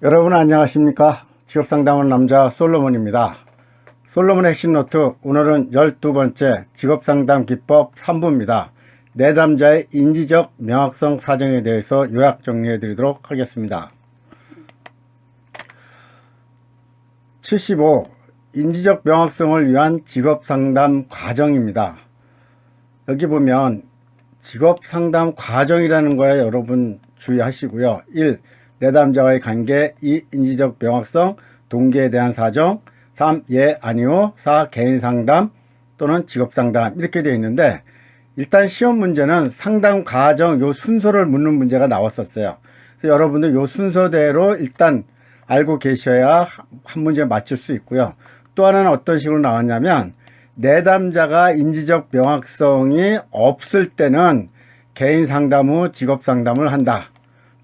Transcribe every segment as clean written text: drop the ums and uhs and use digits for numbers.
여러분 안녕하십니까? 직업상담하는 남자 솔로몬입니다. 솔로몬의 핵심 노트, 오늘은 12번째 직업상담 기법 3부입니다. 내담자의 인지적 명확성 사정에 대해서 요약 정리해 드리도록 하겠습니다. 75. 인지적 명확성을 위한 직업상담 과정입니다. 여기 보면 직업상담 과정이라는 거에 여러분 주의하시고요. 1. 내담자와의 관계, 2. 인지적 명확성, 동기에 대한 사정, 3. 예, 아니요, 4. 개인 상담 또는 직업 상담 이렇게 되어 있는데, 일단 시험 문제는 상담 과정 요 순서를 묻는 문제가 나왔었어요. 그래서 여러분들 요 순서대로 일단 알고 계셔야 한 문제 맞출 수 있고요. 또 하나는 어떤 식으로 나왔냐면, 내담자가 인지적 명확성이 없을 때는 개인 상담 후 직업 상담을 한다.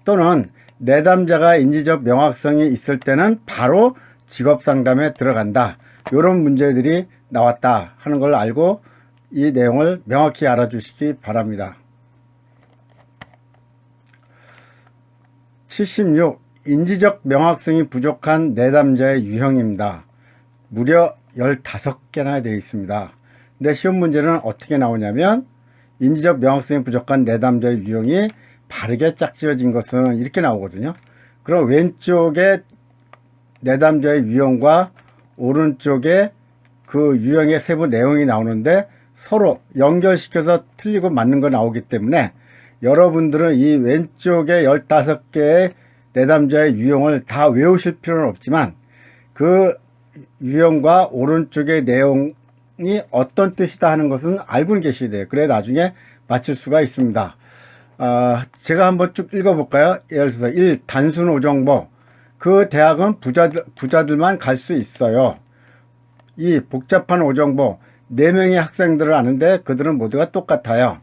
또는 내담자가 인지적 명확성이 있을 때는 바로 직업 상담에 들어간다. 이런 문제들이 나왔다 하는 걸 알고 이 내용을 명확히 알아주시기 바랍니다. 76. 인지적 명확성이 부족한 내담자의 유형입니다. 무려 15개나 되어 있습니다. 근데 시험 문제는 어떻게 나오냐면, 인지적 명확성이 부족한 내담자의 유형이 바르게 짝지어진 것은 이렇게 나오거든요. 그럼 왼쪽에 내담자의 유형과 오른쪽에 그 유형의 세부 내용이 나오는데 서로 연결시켜서 틀리고 맞는 거 나오기 때문에 여러분들은 이 왼쪽에 15개의 내담자의 유형을 다 외우실 필요는 없지만 그 유형과 오른쪽의 내용이 어떤 뜻이다 하는 것은 알고는 계셔야 돼요. 그래 나중에 맞출 수가 있습니다. 제가 한번 쭉 읽어볼까요? 예를 들어서 1. 단순 오정보. 그 대학은 부자들만 갈 수 있어요. 2. 복잡한 오정보. 4명의 학생들을 아는데 그들은 모두가 똑같아요.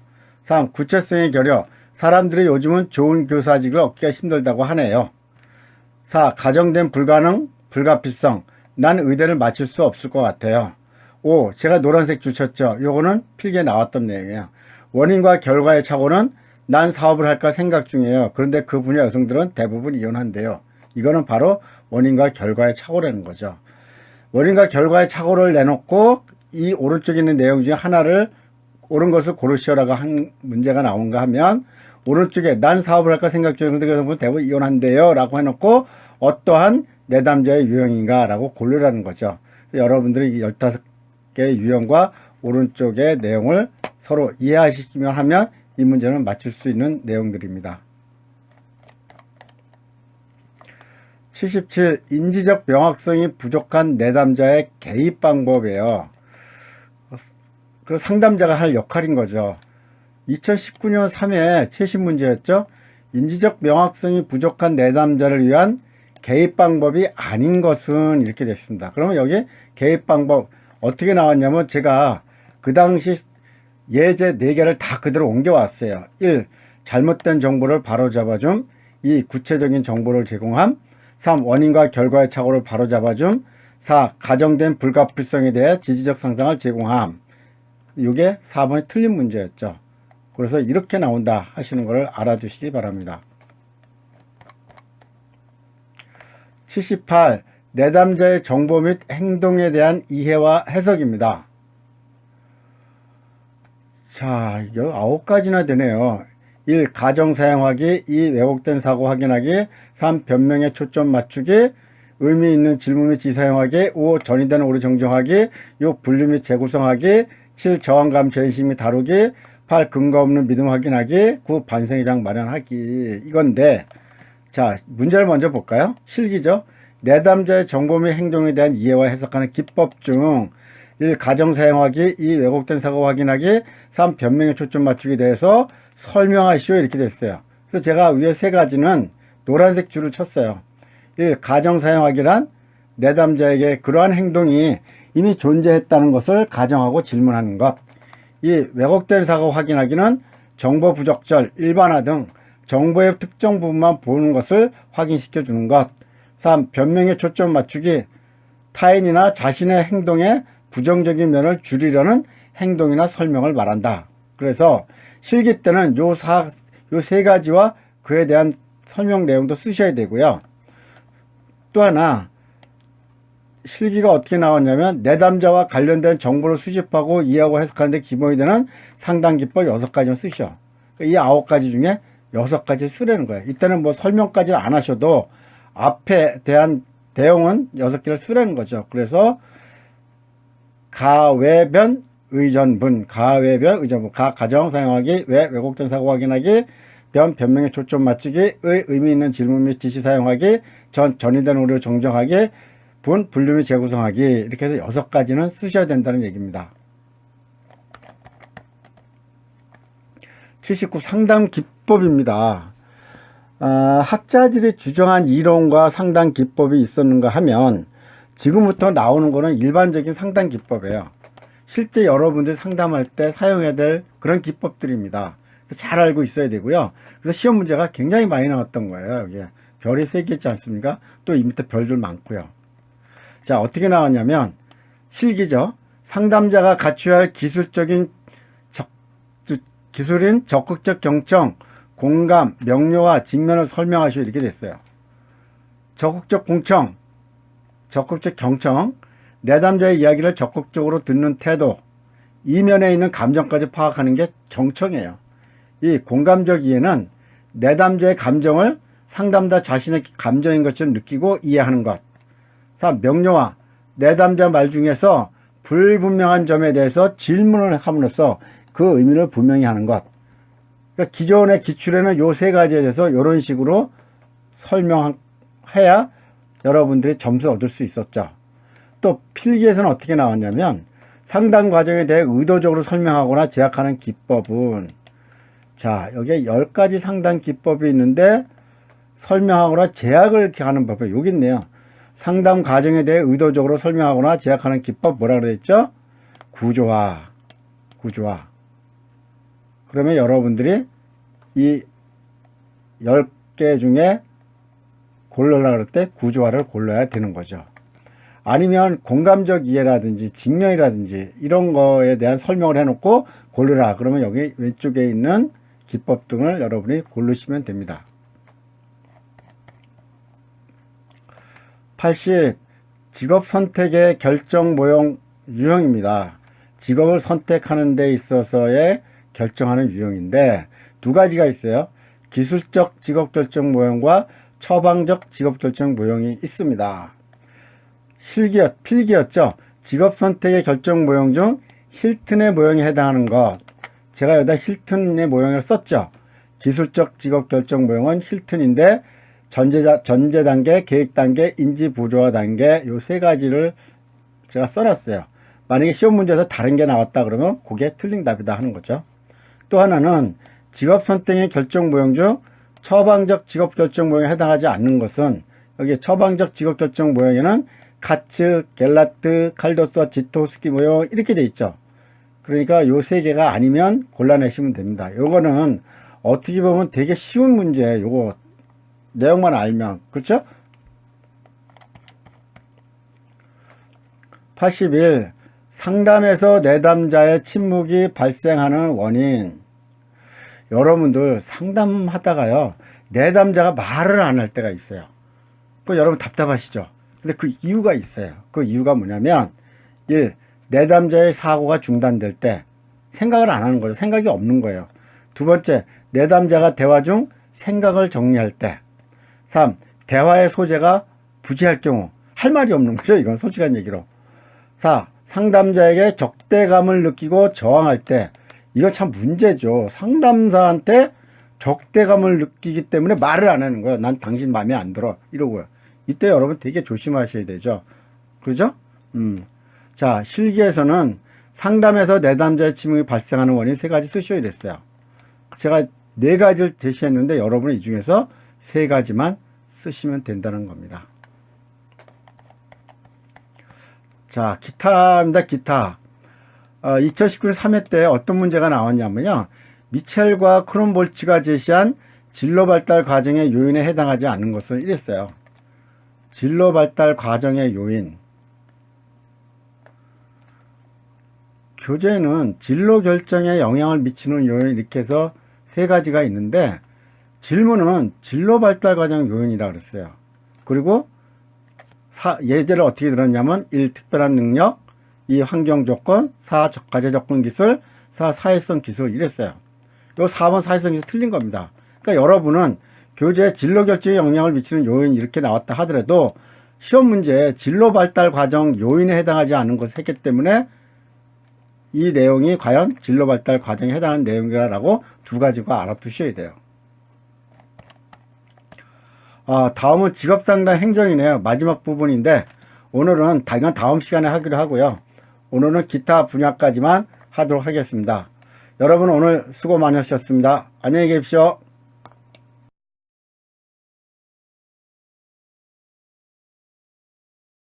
3. 구체성의 결여. 사람들이 요즘은 좋은 교사직을 얻기가 힘들다고 하네요. 4. 가정된 불가능, 불가피성. 난 의대를 마칠 수 없을 것 같아요. 5. 제가 노란색 줄 쳤죠. 요거는 필기에 나왔던 내용이에요. 원인과 결과의 착오는 난 사업을 할까 생각 중이에요. 그런데 그 분야 여성들은 대부분 이혼한대요. 이거는 바로 원인과 결과의 착오라는 거죠. 원인과 결과의 착오를 내놓고 이 오른쪽에 있는 내용 중에 하나를 옳은 것을 고르시오라고 한 문제가 나온가 하면, 오른쪽에 난 사업을 할까 생각 중인데 그 분은 대부분 이혼한대요 라고 해놓고 어떠한 내담자의 유형인가 라고 고르라는 거죠. 여러분들이 이 15개의 유형과 오른쪽의 내용을 서로 이해하시기만 하면 이 문제는 맞출 수 있는 내용들입니다. 77. 인지적 명확성이 부족한 내담자의 개입 방법이에요. 그 상담자가 할 역할인 거죠. 2019년 3회 최신 문제였죠. 인지적 명확성이 부족한 내담자를 위한 개입 방법이 아닌 것은 이렇게 됐습니다. 그러면 여기 개입 방법 어떻게 나왔냐면, 제가 그 당시 예제 4개를 다 그대로 옮겨왔어요. 1. 잘못된 정보를 바로잡아줌. 2. 구체적인 정보를 제공함. 3. 원인과 결과의 착오를 바로잡아줌. 4. 가정된 불가피성에 대해 지지적 상상을 제공함. 이게 4번이 틀린 문제였죠. 그래서 이렇게 나온다 하시는 걸 알아두시기 바랍니다. 78. 내담자의 정보 및 행동에 대한 이해와 해석입니다. 자, 이거 9가지나 되네요. 1. 가정 사용하기. 2. 왜곡된 사고 확인하기. 3. 변명에 초점 맞추기. 의미 있는 질문 및 지사용하기. 5. 전이된 오류 정정하기. 6. 분류 및 재구성하기. 7. 저항감 전심 및 다루기. 8. 근거 없는 믿음 확인하기. 9. 반성회장 마련하기. 이건데, 자, 문제를 먼저 볼까요? 실기죠. 내담자의 정보 및 행동에 대한 이해와 해석하는 기법 중 1. 가정 사용하기. 2. 왜곡된 사고 확인하기. 3. 변명에 초점 맞추기 대해서 설명하시오 이렇게 됐어요. 그래서 제가 위에 3가지는 노란색 줄을 쳤어요. 1. 가정 사용하기란 내담자에게 그러한 행동이 이미 존재했다는 것을 가정하고 질문하는 것. 2. 왜곡된 사고 확인하기는 정보 부적절, 일반화 등 정보의 특정 부분만 보는 것을 확인시켜 주는 것. 3. 변명에 초점 맞추기. 타인이나 자신의 행동에 부정적인 면을 줄이려는 행동이나 설명을 말한다. 그래서 실기 때는 요 3가지와 그에 대한 설명 내용도 쓰셔야 되고요. 또 하나 실기가 어떻게 나왔냐면 내담자와 관련된 정보를 수집하고 이해하고 해석하는 데 기본이 되는 상담기법 6가지를 쓰셔. 이 9가지 중에 6가지 쓰라는 거예요. 이때는 뭐 설명까지는 안 하셔도 앞에 대한 대용은 6개를 쓰라는 거죠. 그래서 가외변 의전분, 가외변 의전분, 가 가정 사용하기, 외 왜곡된 사고 확인하기, 변 변명에 초점 맞추기, 의 의미 있는 질문 및 지시 사용하기, 전 전이된 오류 정정하기, 분 분류 및 재구성하기, 이렇게 해서 6가지는 쓰셔야 된다는 얘기입니다. 79 상담 기법입니다. 학자들이 주장한 이론과 상담 기법이 있었는가 하면 지금부터 나오는 거는 일반적인 상담 기법이에요. 실제 여러분들이 상담할 때 사용해야 될 그런 기법들입니다. 잘 알고 있어야 되고요. 그래서 시험 문제가 굉장히 많이 나왔던 거예요. 여기 별이 3개 있지 않습니까? 또 이 밑에 별들 많고요. 자, 어떻게 나왔냐면 실기죠. 상담자가 갖춰야 할 기술인 적극적 경청, 공감, 명료와 직면을 설명하시오, 이렇게 됐어요. 적극적 경청, 내담자의 이야기를 적극적으로 듣는 태도, 이면에 있는 감정까지 파악하는 게 경청이에요. 이 공감적 이해는 내담자의 감정을 상담자 자신의 감정인 것처럼 느끼고 이해하는 것. 명료와 내담자 말 중에서 불분명한 점에 대해서 질문을 함으로써 그 의미를 분명히 하는 것. 그러니까 기존의 기출에는 요 3가지에 대해서 이런 식으로 설명해야 여러분들이 점수 얻을 수 있었죠. 또 필기에서는 어떻게 나왔냐면 상담 과정에 대해 의도적으로 설명하거나 제약하는 기법은, 자, 여기에 10가지 상담 기법이 있는데 설명하거나 제약을 이렇게 하는 법이 여기 있네요. 상담 과정에 대해 의도적으로 설명하거나 제약하는 기법, 뭐라 그랬죠? 구조화. 그러면 여러분들이 이 10개 중에 고르려고 할 때 구조화를 골라야 되는 거죠. 아니면 공감적 이해라든지 직면이라든지 이런 거에 대한 설명을 해놓고 고르라. 그러면 여기 왼쪽에 있는 기법 등을 여러분이 고르시면 됩니다. 80. 직업 선택의 결정 모형 유형입니다. 직업을 선택하는 데 있어서의 결정하는 유형인데 2가지가 있어요. 기술적 직업 결정 모형과 처방적 직업 결정 모형이 있습니다. 필기였죠. 직업 선택의 결정 모형 중 힐튼의 모형에 해당하는 것. 제가 여기다 힐튼의 모형을 썼죠. 기술적 직업 결정 모형은 힐튼인데 전제 단계, 계획 단계, 인지 부조화 단계, 요 3가지를 제가 써놨어요. 만약에 시험 문제에서 다른 게 나왔다 그러면 그게 틀린 답이다 하는 거죠. 또 하나는 직업 선택의 결정 모형 중 처방적 직업 결정 모형에 해당하지 않는 것은, 여기 처방적 직업 결정 모형에는 카츠, 겔라트, 칼도스와 지토스키 모형 이렇게 돼 있죠. 그러니까 요 3개가 아니면 골라내시면 됩니다. 요거는 어떻게 보면 되게 쉬운 문제예요. 요거 내용만 알면. 그렇죠? 81. 상담에서 내담자의 침묵이 발생하는 원인. 여러분들 상담하다가요, 내담자가 말을 안 할 때가 있어요. 그 여러분 답답하시죠? 근데 그 이유가 있어요. 그 이유가 뭐냐면 1. 내담자의 사고가 중단될 때 생각을 안 하는 거예요. 생각이 없는 거예요. 2번째, 내담자가 대화 중 생각을 정리할 때. 3. 대화의 소재가 부재할 경우. 할 말이 없는 거죠. 이건 솔직한 얘기로. 4. 상담자에게 적대감을 느끼고 저항할 때. 이거 참 문제죠. 상담사한테 적대감을 느끼기 때문에 말을 안 하는 거예요. 난 당신 마음에 안 들어. 이러고요. 이때 여러분 되게 조심하셔야 되죠. 그죠? 자, 실기에서는 상담에서 내담자의 침묵이 발생하는 원인 3가지 쓰셔야 됐어요. 제가 4가지를 제시했는데 여러분은 이 중에서 3가지만 쓰시면 된다는 겁니다. 자, 기타입니다. 기타. 2019년 3회 때 어떤 문제가 나왔냐면요. 미첼과 크롬볼츠가 제시한 진로 발달 과정의 요인에 해당하지 않는 것은 이랬어요. 진로 발달 과정의 요인. 교재는 진로 결정에 영향을 미치는 요인 이렇게 해서 3가지가 있는데 질문은 진로 발달 과정 요인이라고 그랬어요. 그리고 예제를 어떻게 들었냐면 1. 특별한 능력, 2. 환경 조건, 4. 과제 접근 기술, 4. 사회성 기술 이랬어요. 요 4번 사회성 기술 틀린 겁니다. 그러니까 여러분은 교재 진로 결정에 영향을 미치는 요인 이렇게 나왔다 하더라도 시험 문제에 진로 발달 과정 요인에 해당하지 않은 것을 했기 때문에 이 내용이 과연 진로 발달 과정에 해당하는 내용이라고 두 가지가 알아두셔야 돼요. 다음은 직업상담 행정이네요. 마지막 부분인데 오늘은 다음 시간에 하기로 하고요. 오늘은 기타 분야까지만 하도록 하겠습니다. 여러분 오늘 수고 많으셨습니다. 안녕히 계십시오.